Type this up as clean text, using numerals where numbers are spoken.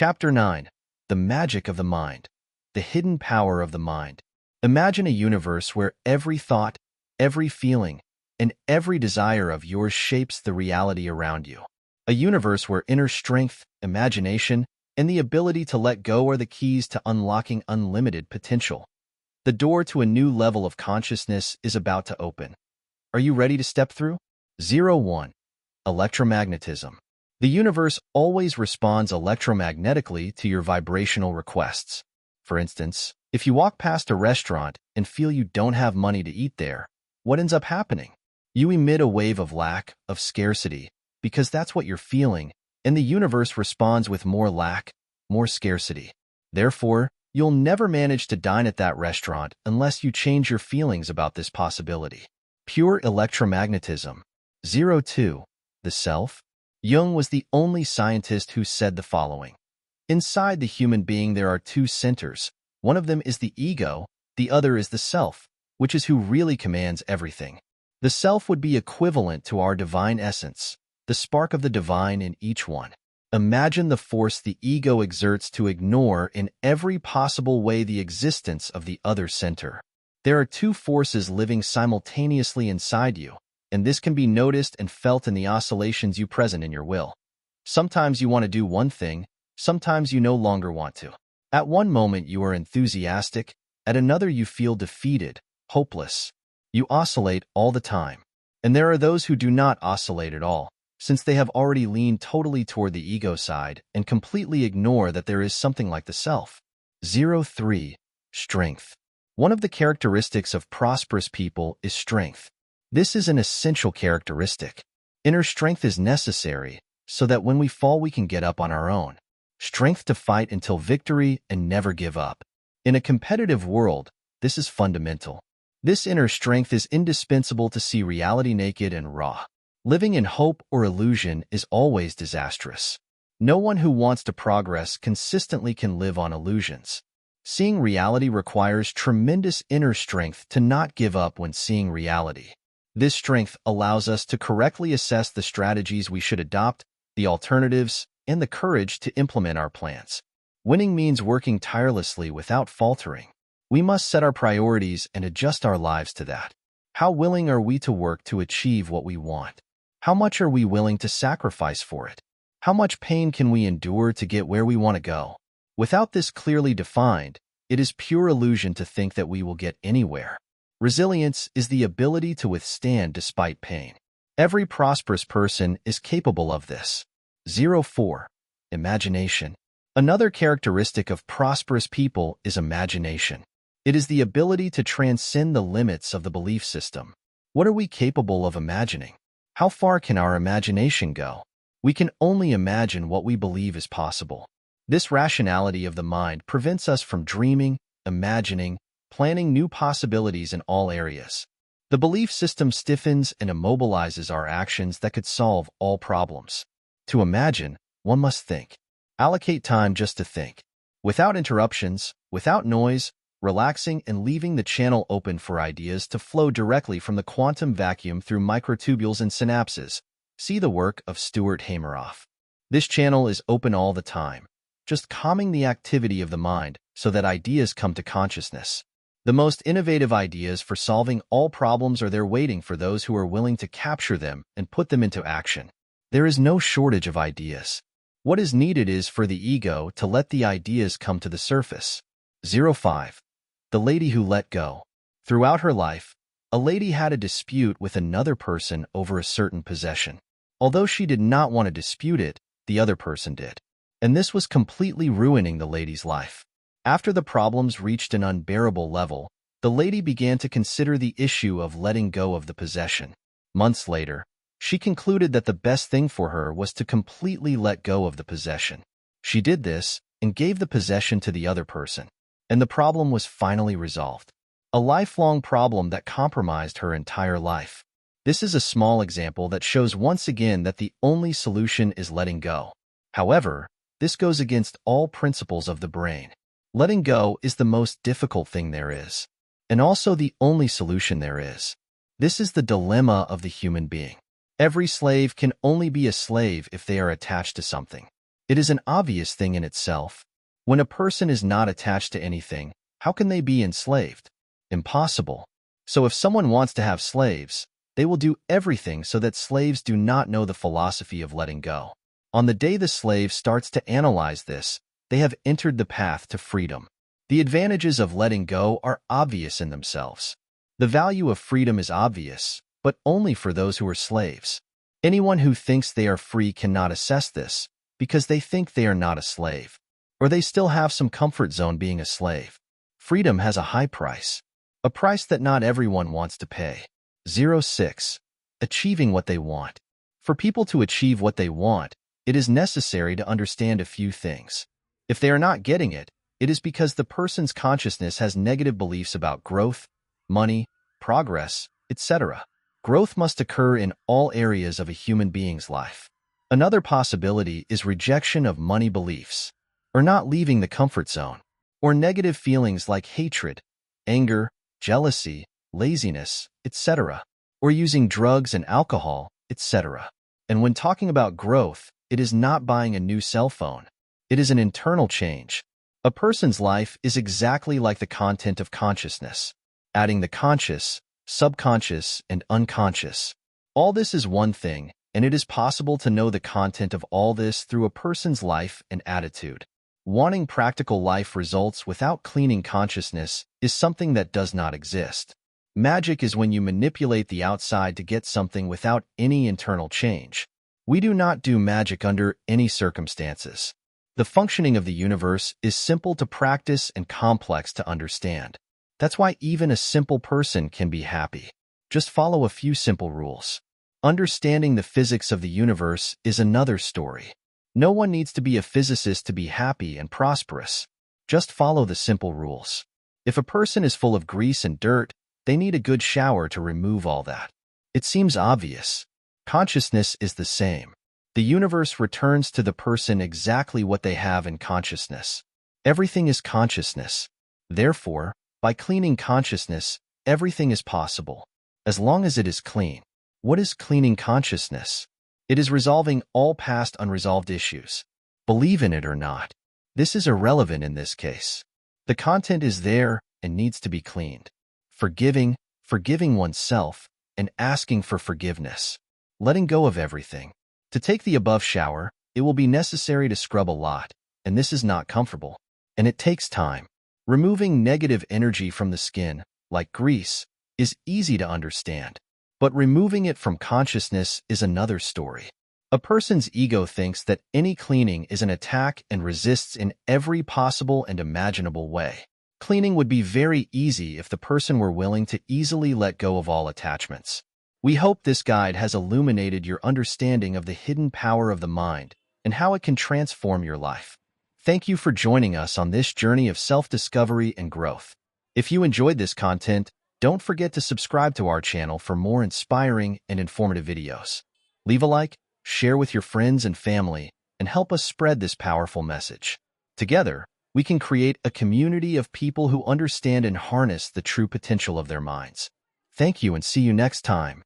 Chapter 9. The Magic of the Mind. The Hidden Power of the Mind. Imagine a universe where every thought, every feeling, and every desire of yours shapes the reality around you. A universe where inner strength, imagination, and the ability to let go are the keys to unlocking unlimited potential. The door to a new level of consciousness is about to open. Are you ready to step through? 1. Electromagnetism. The universe always responds electromagnetically to your vibrational requests. For instance, if you walk past a restaurant and feel you don't have money to eat there, what ends up happening? You emit a wave of lack, of scarcity, because that's what you're feeling, and the universe responds with more lack, more scarcity. Therefore, you'll never manage to dine at that restaurant unless you change your feelings about this possibility. Pure electromagnetism. 2. The self. Jung was the only scientist who said the following. Inside the human being there are two centers. One of them is the ego, the other is the self, which is who really commands everything. The self would be equivalent to our divine essence, the spark of the divine in each one. Imagine the force the ego exerts to ignore in every possible way the existence of the other center. There are two forces living simultaneously inside you, and this can be noticed and felt in the oscillations you present in your will. Sometimes you want to do one thing, sometimes you no longer want to. At one moment you are enthusiastic, at another you feel defeated, hopeless. You oscillate all the time. And there are those who do not oscillate at all, since they have already leaned totally toward the ego side and completely ignore that there is something like the self. 3. Strength. One of the characteristics of prosperous people is strength. This is an essential characteristic. Inner strength is necessary so that when we fall we can get up on our own. Strength to fight until victory and never give up. In a competitive world, this is fundamental. This inner strength is indispensable to see reality naked and raw. Living in hope or illusion is always disastrous. No one who wants to progress consistently can live on illusions. Seeing reality requires tremendous inner strength to not give up when seeing reality. This strength allows us to correctly assess the strategies we should adopt, the alternatives, and the courage to implement our plans. Winning means working tirelessly without faltering. We must set our priorities and adjust our lives to that. How willing are we to work to achieve what we want? How much are we willing to sacrifice for it? How much pain can we endure to get where we want to go? Without this clearly defined, it is pure illusion to think that we will get anywhere. Resilience is the ability to withstand despite pain. Every prosperous person is capable of this. 4. Imagination. Another characteristic of prosperous people is imagination. It is the ability to transcend the limits of the belief system. What are we capable of imagining? How far can our imagination go? We can only imagine what we believe is possible. This rationality of the mind prevents us from dreaming, imagining, planning new possibilities in all areas. The belief system stiffens and immobilizes our actions that could solve all problems. To imagine, one must think. Allocate time just to think. Without interruptions, without noise, relaxing and leaving the channel open for ideas to flow directly from the quantum vacuum through microtubules and synapses. See the work of Stuart Hameroff. This channel is open all the time, just calming the activity of the mind so that ideas come to consciousness. The most innovative ideas for solving all problems are there waiting for those who are willing to capture them and put them into action. There is no shortage of ideas. What is needed is for the ego to let the ideas come to the surface. 5. The lady who let go. Throughout her life, a lady had a dispute with another person over a certain possession. Although she did not want to dispute it, the other person did. And this was completely ruining the lady's life. After the problems reached an unbearable level, the lady began to consider the issue of letting go of the possession. Months later, she concluded that the best thing for her was to completely let go of the possession. She did this and gave the possession to the other person, and the problem was finally resolved. A lifelong problem that compromised her entire life. This is a small example that shows once again that the only solution is letting go. However, this goes against all principles of the brain. Letting go is the most difficult thing there is, and also the only solution there is. This is the dilemma of the human being. Every slave can only be a slave if they are attached to something. It is an obvious thing in itself. When a person is not attached to anything, how can they be enslaved? Impossible. So if someone wants to have slaves, they will do everything so that slaves do not know the philosophy of letting go. On the day the slave starts to analyze this, they have entered the path to freedom. The advantages of letting go are obvious in themselves. The value of freedom is obvious, but only for those who are slaves. Anyone who thinks they are free cannot assess this, because they think they are not a slave, or they still have some comfort zone being a slave. Freedom has a high price, a price that not everyone wants to pay. 06. Achieving what they want. For people to achieve what they want, it is necessary to understand a few things. If they are not getting it, it is because the person's consciousness has negative beliefs about growth, money, progress, etc. Growth must occur in all areas of a human being's life. Another possibility is rejection of money beliefs, or not leaving the comfort zone, or negative feelings like hatred, anger, jealousy, laziness, etc., or using drugs and alcohol, etc. And when talking about growth, it is not buying a new cell phone. It is an internal change. A person's life is exactly like the content of consciousness, adding the conscious, subconscious, and unconscious. All this is one thing, and it is possible to know the content of all this through a person's life and attitude. Wanting practical life results without cleaning consciousness is something that does not exist. Magic is when you manipulate the outside to get something without any internal change. We do not do magic under any circumstances. The functioning of the universe is simple to practice and complex to understand. That's why even a simple person can be happy. Just follow a few simple rules. Understanding the physics of the universe is another story. No one needs to be a physicist to be happy and prosperous. Just follow the simple rules. If a person is full of grease and dirt, they need a good shower to remove all that. It seems obvious. Consciousness is the same. The universe returns to the person exactly what they have in consciousness. Everything is consciousness. Therefore, by cleaning consciousness, everything is possible, as long as it is clean. What is cleaning consciousness? It is resolving all past unresolved issues. Believe in it or not. This is irrelevant in this case. The content is there and needs to be cleaned. Forgiving oneself, and asking for forgiveness. Letting go of everything. To take the above shower, it will be necessary to scrub a lot, and this is not comfortable, and it takes time. Removing negative energy from the skin, like grease, is easy to understand. But removing it from consciousness is another story. A person's ego thinks that any cleaning is an attack and resists in every possible and imaginable way. Cleaning would be very easy if the person were willing to easily let go of all attachments. We hope this guide has illuminated your understanding of the hidden power of the mind and how it can transform your life. Thank you for joining us on this journey of self-discovery and growth. If you enjoyed this content, don't forget to subscribe to our channel for more inspiring and informative videos. Leave a like, share with your friends and family, and help us spread this powerful message. Together, we can create a community of people who understand and harness the true potential of their minds. Thank you and see you next time.